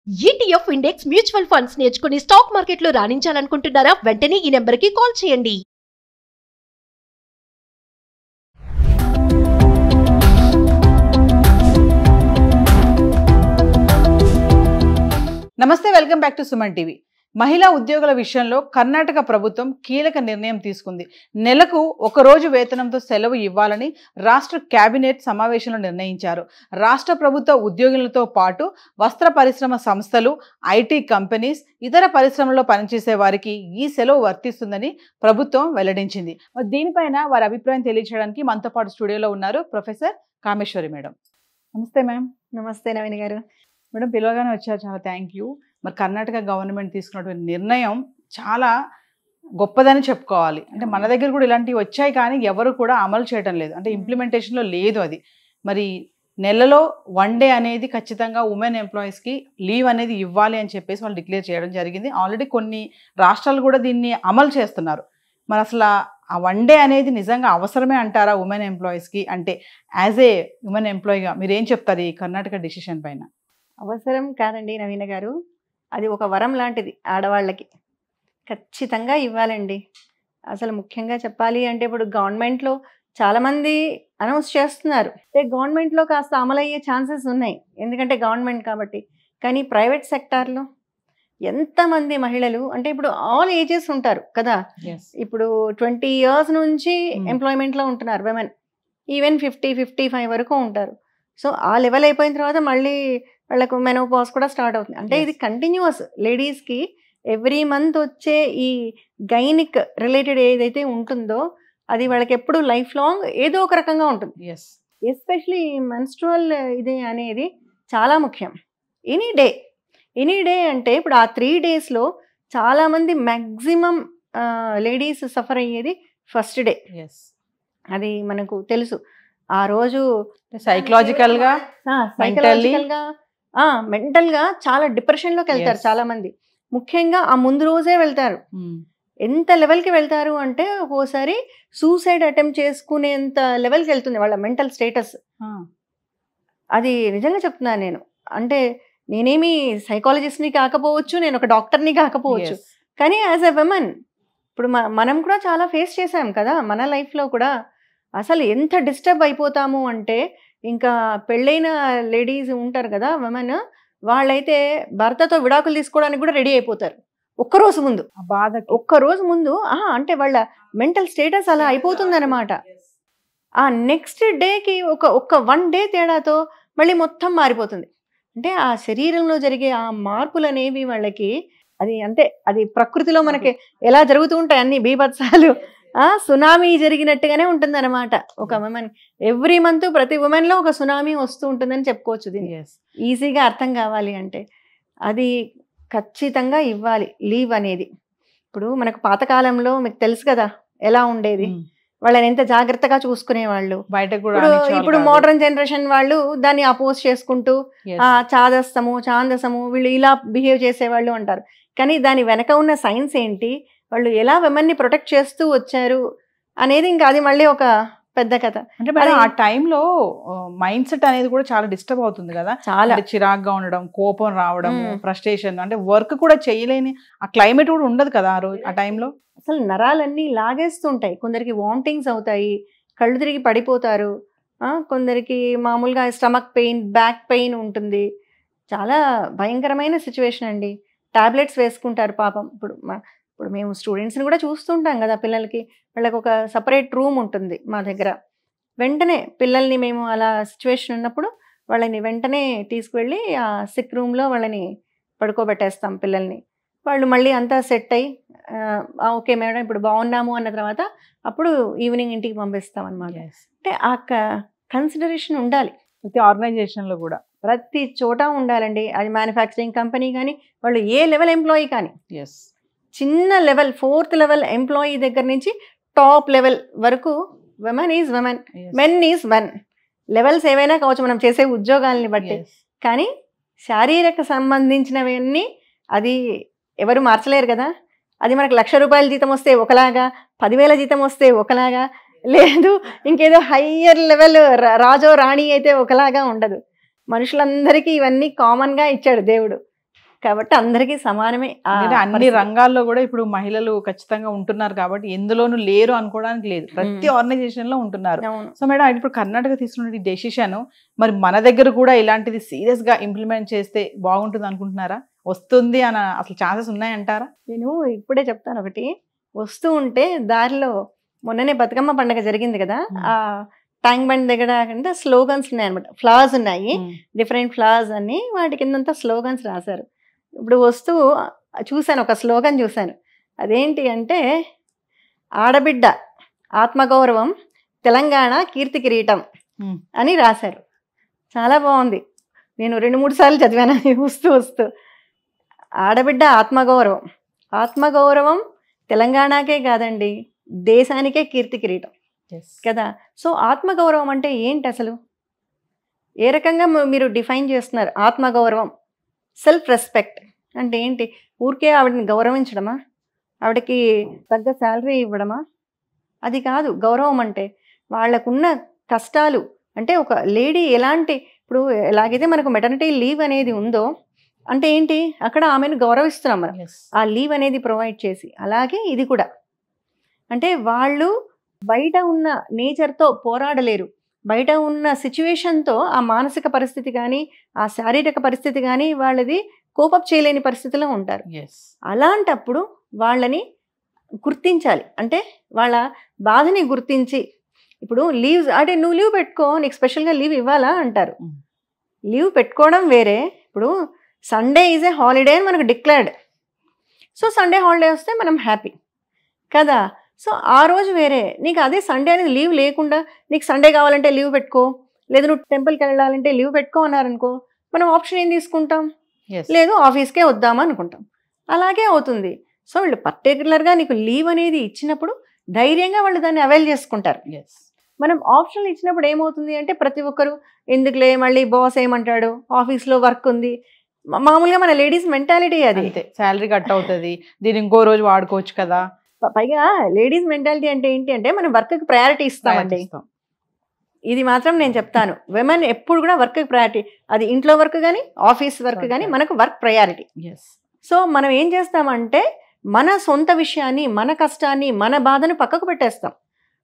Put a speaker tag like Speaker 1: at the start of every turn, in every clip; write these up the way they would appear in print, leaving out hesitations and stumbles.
Speaker 1: ETF index mutual funds నేర్చుకుని stock మార్కెట్లో రాణించాలనుకుంటున్నారా? వెంటనే ఈ నెంబర్కి కాల్ చేయండి.
Speaker 2: నమస్తే, welcome back to Suman TV. మహిళా ఉద్యోగుల విషయంలో కర్ణాటక ప్రభుత్వం కీలక నిర్ణయం తీసుకుంది. నెలకు ఒక రోజు వేతనంతో సెలవు ఇవ్వాలని రాష్ట్ర కేబినెట్ సమావేశంలో నిర్ణయించారు. రాష్ట్ర ప్రభుత్వ ఉద్యోగులతో పాటు వస్త్ర పరిశ్రమ సంస్థలు, ఐటీ కంపెనీస్, ఇతర పరిశ్రమల్లో పనిచేసే వారికి ఈ సెలవు వర్తిస్తుందని ప్రభుత్వం వెల్లడించింది. దీనిపైన వారి అభిప్రాయం తెలియజేయడానికి మనతో పాటు స్టూడియోలో ఉన్నారు ప్రొఫెసర్ కామేశ్వరి మేడం. నమస్తే మ్యామ్.
Speaker 3: నమస్తే నవీన్ గారు.
Speaker 2: మేడం, పిలవగానే వచ్చారు, చాలా థ్యాంక్ యూ. మరి కర్ణాటక గవర్నమెంట్ తీసుకున్నటువంటి నిర్ణయం చాలా గొప్పదని చెప్పుకోవాలి. అంటే మన దగ్గర కూడా ఇలాంటివి వచ్చాయి, కానీ ఎవరు కూడా అమలు చేయడం లేదు, అంటే ఇంప్లిమెంటేషన్లో లేదు అది. మరి నెలలో 1 డే అనేది ఖచ్చితంగా ఉమెన్ ఎంప్లాయీస్కి లీవ్ అనేది ఇవ్వాలి అని చెప్పేసి వాళ్ళు డిక్లేర్ చేయడం జరిగింది. ఆల్రెడీ కొన్ని రాష్ట్రాలు కూడా దీన్ని అమలు చేస్తున్నారు. మరి అసలు ఆ 1 డే అనేది నిజంగా అవసరమే అంటారా ఉమెన్ ఎంప్లాయీస్కి? అంటే యాజ్ ఏ ఉమెన్ ఎంప్లాయీగా మీరు ఏం చెప్తారు ఈ కర్ణాటక డిసిషన్ పైన?
Speaker 3: అవసరం కాదండి నవీన గారు, అది ఒక వరం లాంటిది ఆడవాళ్ళకి. ఖచ్చితంగా ఇవ్వాలండి. అసలు ముఖ్యంగా చెప్పాలి అంటే ఇప్పుడు గవర్నమెంట్లో చాలామంది అనౌన్స్ చేస్తున్నారు, గవర్నమెంట్లో కాస్త అమలయ్యే ఛాన్సెస్ ఉన్నాయి, ఎందుకంటే గవర్నమెంట్ కాబట్టి. కానీ ప్రైవేట్ సెక్టార్లో ఎంతమంది మహిళలు, అంటే ఇప్పుడు ఆల్ ఏజెస్ ఉంటారు కదా, ఇప్పుడు 20 years నుంచి ఎంప్లాయ్మెంట్లో ఉంటున్నారు విమెన్, ఈవెన్ 50-55 వరకు ఉంటారు. సో ఆ లెవెల్ అయిపోయిన తర్వాత మళ్ళీ వాళ్ళకు మెనోపాజ్ కూడా స్టార్ట్ అవుతుంది. అంటే ఇది కంటిన్యూస్ లేడీస్కి ఎవ్రీ మంత్ వచ్చే ఈ గైనిక్ రిలేటెడ్ ఏదైతే ఉంటుందో అది వాళ్ళకి ఎప్పుడు లైఫ్ లాంగ్ ఏదో ఒక రకంగా ఉంటుంది. ఎస్పెషలీ మెన్స్ట్రువల్ ఇది అనేది చాలా ముఖ్యం. ఎనీ డే అంటే ఇప్పుడు ఆ 3 daysలో చాలామంది మ్యాక్సిమం లేడీస్ సఫర్ అయ్యేది ఫస్ట్ డే. అది మనకు తెలుసు. ఆ రోజు
Speaker 2: సైకలాజికల్గా
Speaker 3: మెంటల్గా చాలా డిప్రెషన్లోకి వెళ్తారు చాలామంది. ముఖ్యంగా ఆ ముందు రోజే వెళ్తారు. ఎంత లెవెల్కి వెళ్తారు అంటే ఒక్కోసారి సూసైడ్ అటెంప్ట్ చేసుకునేంత లెవెల్కి వెళ్తుంది వాళ్ళ మెంటల్ స్టేటస్. అది నిజంగా చెప్తున్నాను నేను. అంటే నేనేమి సైకాలజిస్ట్ని కాకపోవచ్చు, నేను ఒక డాక్టర్ని కాకపోవచ్చు, కానీ యాజ్ ఎ విమెన్ ఇప్పుడు మనం కూడా చాలా ఫేస్ చేసాం కదా మన లైఫ్లో కూడా. అసలు ఎంత డిస్టర్బ్ అయిపోతాము అంటే, ఇంకా పెళ్ళైన లేడీస్ ఉంటారు కదా విమెన్, వాళ్ళైతే భర్తతో విడాకులు తీసుకోవడానికి కూడా రెడీ అయిపోతారు ఒక్కరోజు ముందు. ఒక్కరోజు ముందు అంటే వాళ్ళ మెంటల్ స్టేటస్ అలా అయిపోతుంది అనమాట. ఆ నెక్స్ట్ డేకి ఒక 1 day తేడాతో మళ్ళీ మొత్తం మారిపోతుంది. అంటే ఆ శరీరంలో జరిగే ఆ మార్పులు అనేవి వాళ్ళకి అది అంతే, అది ప్రకృతిలో మనకి ఎలా జరుగుతూ ఉంటాయి అన్ని బీభత్సాలు, సునామీ జరిగినట్టుగానే ఉంటుంది అనమాట ఒక ఉమెన్. ఎవ్రీ మంత్ ప్రతి ఉమెన్లో ఒక సునామీ వస్తూ ఉంటుందని చెప్పుకోవచ్చు. దీన్ని ఈజీగా అర్థం కావాలి అంటే అది ఖచ్చితంగా ఇవ్వాలి లీవ్ అనేది. ఇప్పుడు మనకు పాతకాలంలో మీకు తెలుసు కదా ఎలా ఉండేది, వాళ్ళని ఎంత జాగ్రత్తగా చూసుకునేవాళ్ళు. బయట కూడా ఇప్పుడు మోడర్న్ జనరేషన్ వాళ్ళు దాన్ని అపోజ్ చేసుకుంటూ చాందసము వీళ్ళు ఇలా బిహేవ్ చేసేవాళ్ళు అంటారు. కానీ దాని వెనక ఉన్న సైన్స్ ఏంటి, వాళ్ళు ఎలా విమెన్ని ప్రొటెక్ట్ చేస్తూ వచ్చారు అనేది ఇంకా అది మళ్ళీ ఒక పెద్ద కథ.
Speaker 2: అంటే ఆ టైంలో మైండ్ సెట్ అనేది కూడా చాలా డిస్టర్బ్ అవుతుంది కదా, చాలా చిరాగ్గా ఉండడం, కోపం రావడం, ఫ్రస్ట్రేషన్, అంటే వర్క్ కూడా చేయలేని ఆ క్లైమేట్ కూడా ఉండదు కదా ఆ రోజు ఆ టైంలో.
Speaker 3: అసలు నరాలన్నీ లాగేస్తుంటాయి, కొందరికి వామిటింగ్స్ అవుతాయి, కళ్ళు తిరిగి పడిపోతారు, కొందరికి మామూలుగా స్టమక్ పెయిన్, బ్యాక్ పెయిన్ ఉంటుంది. చాలా భయంకరమైన సిచ్యువేషన్ అండి. టాబ్లెట్స్ వేసుకుంటారు పాపం. ఇప్పుడు మేము స్టూడెంట్స్ని కూడా చూస్తుంటాం కదా, పిల్లలకి వాళ్ళకి ఒక సపరేట్ రూమ్ ఉంటుంది మా దగ్గర. వెంటనే పిల్లల్ని మేము అలా సిచ్యువేషన్ ఉన్నప్పుడు వాళ్ళని వెంటనే తీసుకువెళ్ళి ఆ సిక్ రూమ్లో వాళ్ళని పడుకోబెట్టేస్తాం పిల్లల్ని. వాళ్ళు మళ్ళీ అంతా సెట్ అయ్యి ఓకే మేడం ఇప్పుడు బాగున్నాము అన్న తర్వాత అప్పుడు ఈవినింగ్ ఇంటికి పంపిస్తాం అనమాట. అంటే ఆ కన్సిడరేషన్ ఉండాలి
Speaker 2: ప్రతి ఆర్గనైజేషన్లో కూడా,
Speaker 3: ప్రతి చోట ఉండాలండి. అది మ్యానుఫ్యాక్చరింగ్ కంపెనీ కానీ, వాళ్ళు ఏ లెవెల్ ఎంప్లాయీ కానీ, చిన్న లెవెల్ 4th level ఎంప్లాయీ దగ్గర నుంచి టాప్ లెవెల్ వరకు women is women, men is men. Levels ఏవైనా కావచ్చు మనం చేసే ఉద్యోగాలని బట్టి, కానీ శారీరక సంబంధించినవన్నీ అది ఎవరు మార్చలేరు కదా. అది మనకు 1,00,000 రూపాయల జీతం వస్తే ఒకలాగా, 10,000 జీతం వస్తే ఒకలాగా, లేదు ఇంకేదో హయ్యర్ లెవెల్ రాజో రాణి అయితే ఒకలాగా ఉండదు. మనుషులందరికీ ఇవన్నీ కామన్గా ఇచ్చాడు దేవుడు. కాబట్టి అందరికీ సమానమే
Speaker 2: అంటే అన్ని రంగాల్లో కూడా ఇప్పుడు మహిళలు ఖచ్చితంగా ఉంటున్నారు కాబట్టి ఎందులోనూ లేరు అనుకోవడానికి లేదు, ప్రతి ఆర్గనైజేషన్ లో ఉంటున్నారు. సో మేడం ఇప్పుడు కర్ణాటక తీసుకున్న డెసిషన్ మరి మన దగ్గర కూడా ఇలాంటిది సీరియస్ గా ఇంప్లిమెంట్ చేస్తే బాగుంటుంది అనుకుంటున్నారా? వస్తుంది అని అసలు ఛాన్సెస్ ఉన్నాయంటారా?
Speaker 3: నేను ఇప్పుడే చెప్తాను ఒకటి. వస్తూ ఉంటే దారిలో మొన్ననే బతుకమ్మ పండుగ జరిగింది కదా, ఆ ట్యాంక్ బండ్ దగ్గర అంటే స్లోగన్స్ ఉన్నాయి అనమాట, ఫ్లవర్స్ ఉన్నాయి, డిఫరెంట్ ఫ్లవర్స్ అన్ని, వాటి కిందంతా స్లోగన్స్ రాశారు. ఇప్పుడు వస్తూ చూశాను, ఒక స్లోగన్ చూశాను. అదేంటి అంటే ఆడబిడ్డ ఆత్మగౌరవం తెలంగాణ కీర్తి కిరీటం అని రాశారు. చాలా బాగుంది. నేను 2-3 సార్లు చదివాను వస్తూ ఆడబిడ్డ ఆత్మగౌరవం, ఆత్మగౌరవం తెలంగాణకే కాదండి దేశానికే కీర్తి కిరీటం కదా. సో ఆత్మగౌరవం అంటే ఏంటి అసలు, ఏ రకంగా మీరు డిఫైన్ చేస్తున్నారు? ఆత్మగౌరవం, సెల్ఫ్ రెస్పెక్ట్ అంటే ఏంటి? ఊరికే ఆవిడని గౌరవించడమా, ఆవిడకి తగ్గ శాలరీ ఇవ్వడమా? అది కాదు గౌరవం అంటే. వాళ్ళకున్న కష్టాలు అంటే ఒక లేడీ ఎలాంటి, ఇప్పుడు ఎలాగైతే మనకు మెటర్నిటీ లీవ్ అనేది ఉందో అంటే ఏంటి, అక్కడ ఆమెను గౌరవిస్తున్నాం మనం ఆ లీవ్ అనేది ప్రొవైడ్ చేసి. అలాగే ఇది కూడా అంటే వాళ్ళు బయట ఉన్న నేచర్తో పోరాడలేరు, బయట ఉన్న సిచ్యువేషన్తో ఆ మానసిక పరిస్థితి కానీ ఆ శారీరక పరిస్థితి కానీ వాళ్ళది కోపప్ చేయలేని పరిస్థితిలో ఉంటారు. అలాంటప్పుడు వాళ్ళని గుర్తించాలి, అంటే వాళ్ళ బాధని గుర్తించి, ఇప్పుడు లీవ్స్ అంటే నువ్వు లీవ్ పెట్టుకో నీకు స్పెషల్గా లీవ్ ఇవ్వాలా అంటారు. లీవ్ పెట్టుకోవడం వేరే, ఇప్పుడు సండే ఈజ్ ఏ హాలిడే అని మనకు డిక్లేర్డ్, సో సండే హాలిడే వస్తే మనం హ్యాపీ కదా. సో ఆ రోజు వేరే, నీకు అదే సండే అనేది లీవ్ లేకుండా నీకు సండే కావాలంటే లీవ్ పెట్టుకో, లేదు నువ్వు టెంపుల్కి వెళ్ళాలంటే లీవ్ పెట్టుకో అన్నారనుకో, మనం ఆప్షన్ ఏం తీసుకుంటాం? లేదు ఆఫీస్కే వద్దామా అనుకుంటాం. అలాగే అవుతుంది. సో వీళ్ళు పర్టికులర్గా నీకు లీవ్ అనేది ఇచ్చినప్పుడు ధైర్యంగా వాళ్ళు దాన్ని అవైల్ చేసుకుంటారు. మనం ఆప్షన్లు ఇచ్చినప్పుడు ఏమవుతుంది అంటే ప్రతి ఒక్కరు ఎందుకులే మళ్ళీ బాస్ ఏమంటాడు, ఆఫీస్లో వర్క్ ఉంది, మామూలుగా మన లేడీస్ మెంటాలిటీ అది.
Speaker 2: శాలరీ కట్ అవుతుంది, దీన్ని ఇంకో రోజు వాడుకోవచ్చు కదా.
Speaker 3: పైగా లేడీస్ మెంటాలిటీ అంటే ఏంటి అంటే మనం వర్క్కి ప్రయారిటీ ఇస్తామండి. ఇది మాత్రం నేను చెప్తాను, విమెన్ ఎప్పుడు కూడా వర్క్కి ప్రయారిటీ, అది ఇంట్లో వర్క్ కానీ ఆఫీస్ వర్క్ కానీ మనకు వర్క్ ప్రయారిటీ. సో మనం ఏం చేస్తామంటే మన సొంత విషయాన్ని, మన కష్టాన్ని, మన బాధను పక్కకు పెట్టేస్తాం.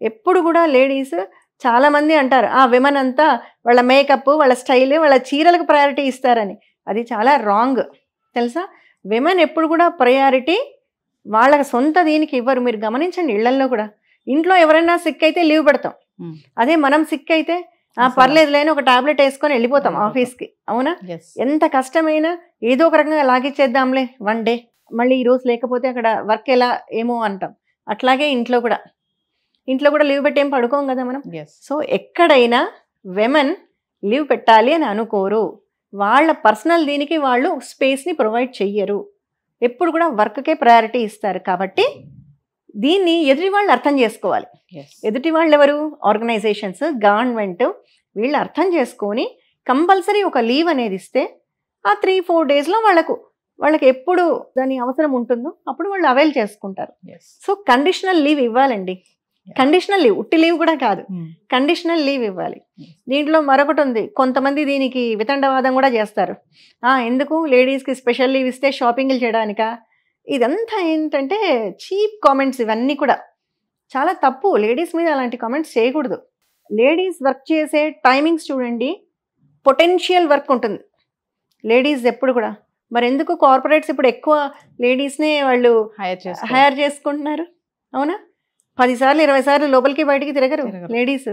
Speaker 3: ఎప్పుడు కూడా లేడీస్ చాలామంది అంటారు విమెన్ అంతా వాళ్ళ మేకప్, వాళ్ళ స్టైల్, వాళ్ళ చీరలకు ప్రయారిటీ ఇస్తారని. అది చాలా రాంగ్ తెలుసా. విమెన్ ఎప్పుడు కూడా ప్రయారిటీ వాళ్ళ సొంత దీనికి ఇవ్వరు. మీరు గమనించండి, ఇళ్లల్లో కూడా ఇంట్లో ఎవరైనా సిక్ అయితే లీవ్ పెడతాం, అదే మనం సిక్ అయితే పర్లేదు లేని ఒక టాబ్లెట్ వేసుకొని వెళ్ళిపోతాం ఆఫీస్కి. అవునా? ఎంత కష్టమైనా ఏదో ఒక రకంగా లాగిచ్చేద్దాంలే వన్ డే, మళ్ళీ ఈరోజు లేకపోతే అక్కడ వర్క్ ఎలా ఏమో అంటాం. అట్లాగే ఇంట్లో కూడా లీవ్ పెట్టి ఏం పడుకోం కదా మనం. సో ఎక్కడైనా విమెన్ లీవ్ పెట్టాలి అని అనుకోరు, వాళ్ళ పర్సనల్ దీనికి వాళ్ళు స్పేస్ని ప్రొవైడ్ చెయ్యరు, ఎప్పుడు కూడా వర్క్కే ప్రయారిటీ ఇస్తారు. కాబట్టి దీన్ని ఎదుటి వాళ్ళు అర్థం చేసుకోవాలి. ఎదుటి వాళ్ళు ఎవరు? ఆర్గనైజేషన్స్, గవర్నమెంట్, వీళ్ళు అర్థం చేసుకొని కంపల్సరీ ఒక లీవ్ అనేది ఇస్తే ఆ 3-4 డేస్లో వాళ్ళకి ఎప్పుడు దాని అవసరం ఉంటుందో అప్పుడు వాళ్ళు అవైల్ చేసుకుంటారు. సో కండిషనల్ లీవ్ ఇవ్వాలండి. కండిషనల్ లీవ్, ఉట్టి లీవ్ కూడా కాదు, కండిషనల్ లీవ్ ఇవ్వాలి. దీంట్లో మరొకటి ఉంది, కొంతమంది దీనికి వితండవాదం కూడా చేస్తారు. ఎందుకు లేడీస్కి స్పెషల్ లీవ్ ఇస్తే షాపింగ్లు చేయడానికా? ఇదంతా ఏంటంటే చీప్ కామెంట్స్. ఇవన్నీ కూడా చాలా తప్పు. లేడీస్ మీద అలాంటి కామెంట్స్ చేయకూడదు. లేడీస్ వర్క్ చేసే టైమింగ్స్ చూడండి, పొటెన్షియల్ వర్క్ ఉంటుంది లేడీస్ ఎప్పుడు కూడా. మరి ఎందుకు కార్పొరేట్స్ ఇప్పుడు ఎక్కువ లేడీస్నే వాళ్ళు హైర్ చేసుకుంటున్నారు? అవునా? 10 సార్లు 20 సార్లు లోపలికి బయటికి తిరగరు లేడీస్.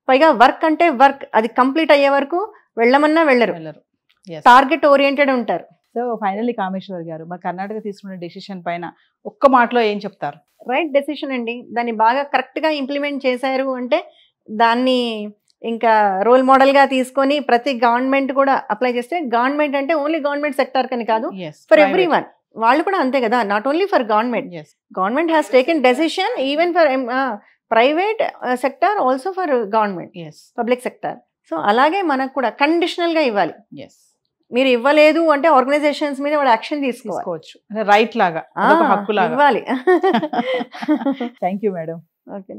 Speaker 3: పైగా వర్క్ అంటే వర్క్, అది కంప్లీట్ అయ్యే వరకు వెళ్ళమన్నా వెళ్ళరు, టార్గెట్ ఓరియంటెడ్ ఉంటారు.
Speaker 2: సో ఫైనల్లీ కామేశ్వర్ గారు, మరి కర్ణాటక తీసుకున్న డెసిషన్ పైన ఒక్క మాటలో ఏం చెప్తారు?
Speaker 3: రైట్ డెసిషన్ అండి. దాన్ని బాగా కరెక్ట్గా ఇంప్లిమెంట్ చేశారు అంటే దాన్ని ఇంకా రోల్ మోడల్గా తీసుకొని ప్రతి గవర్నమెంట్ కూడా అప్లై చేస్తే, గవర్నమెంట్ అంటే ఓన్లీ గవర్నమెంట్ సెక్టర్ కని కాదు, ఫర్ ఎవ్రీ వన్, వాళ్ళు కూడా అంతే కదా. Not only for government, government has taken decision even for private sector, also for government, public sector. So అలాగే మనకు కూడా కండిషనల్గా ఇవ్వాలి. మీరు ఇవ్వలేదు అంటే ఆర్గనైజేషన్స్ మీద వాళ్ళు యాక్షన్ తీసుకోవచ్చు,
Speaker 2: రైట్ లాగా, హక్కు లాగా
Speaker 3: ఇవ్వాలి.
Speaker 2: Thank you madam.
Speaker 3: ఓకే.